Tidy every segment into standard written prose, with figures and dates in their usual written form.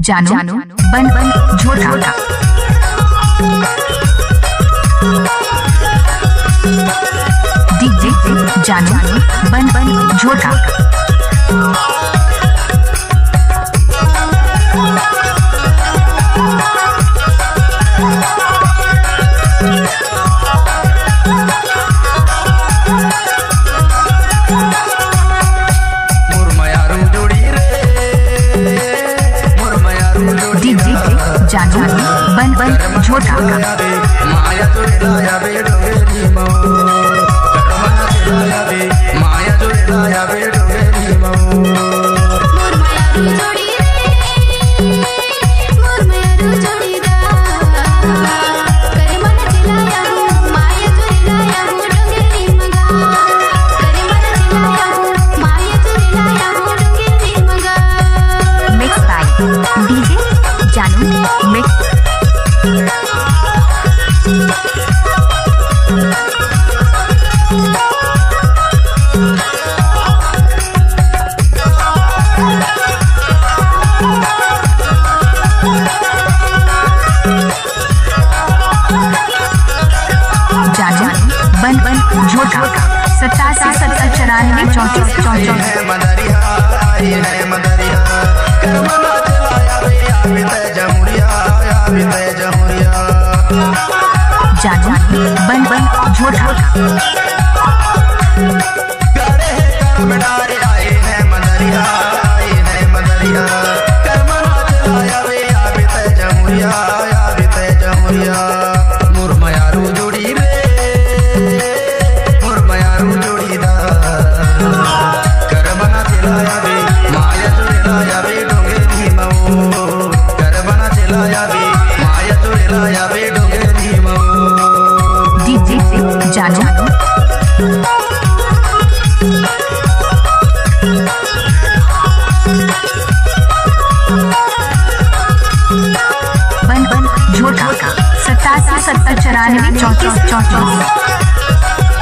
जानू बन बन झोटा डीजे जानू बन बन झोटा जानू बन बन झोटा माया जोड़े लाया बे डोंगेरी मो माया जोड़े लाया बे डोंगेरी मो मोर माया जोड़ी मोर माया जोड़ी दा करे मन चिल्लाया हूँ माया जोड़ी लाया हूँ डोंगेरी मगा करे मन चिल्लाया हूँ माया जोड़ी लाया हूँ डोंगेरी मगा मिक्स बाय डीजे जानू मिक्स जानू बन बन झोटा 87 70 94 34 34 मदरिया है मदरिया करमना चलाया बे आवे ते जमुरिया आवे ते जमुरिया जानू बन बन झोटा प्यारे है करमनारे आए हैं मदरिया करमना चलाया बे आवे ते जमुरिया आवे ते जमुरिया मुरमयारू जोड़ी रे मुरमयारू जोड़ी दा करमना चलाया बे माया जोड़े लाया बे डोंगेरी मो करमना चलाया बे माया जोड़े लाया बे डोंगेरी मो डीजे जानू बन बन झोटा 87 70 94 34 34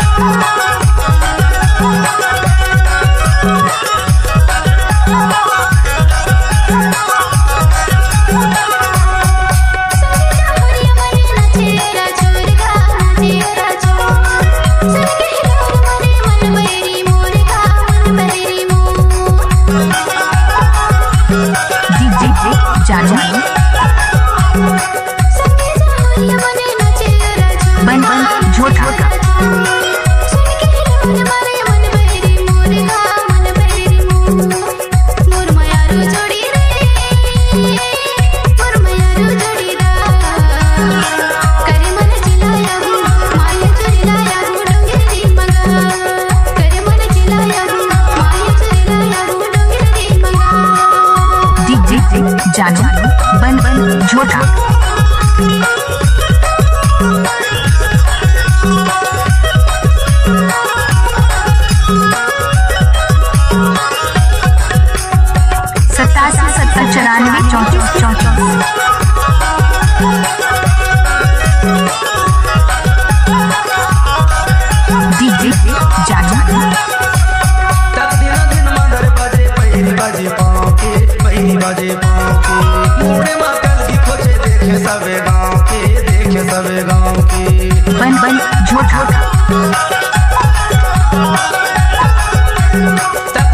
जानू बन बन झोटा जानू बन बन झोटा सत्तासी 70 94 34 34 डीजे जानू दिन मदर बजे पहिली बजे पाँव के पहिली बजे पाँव के मुड़े माकल की खोजे देखे सबे गाँव के बन बन झोटा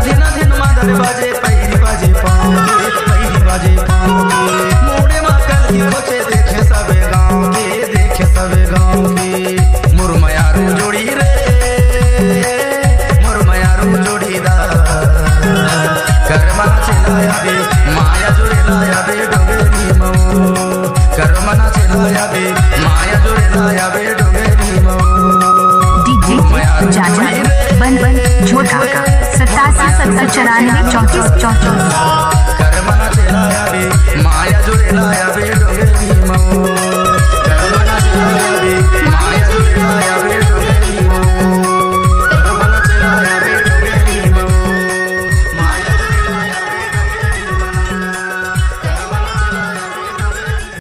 दिन मदर बजे पहिली बजे पाँव के पहिली बजे पाँव के मुड़े माकल की खोजे देखे सबे गाँव के मुरमयारू जोड़ी रे मुरमयारू जोड़ी दा करमना चलाया बे माया जोड़े लाया बे डोंगेरी मो करमना चलाया बे माया जोड़े लाया बे डोंगेरी मो डीजे जानू बन बन झोटा 87 70 94 34 34 करमना चलाया बे माया जोड़े लाया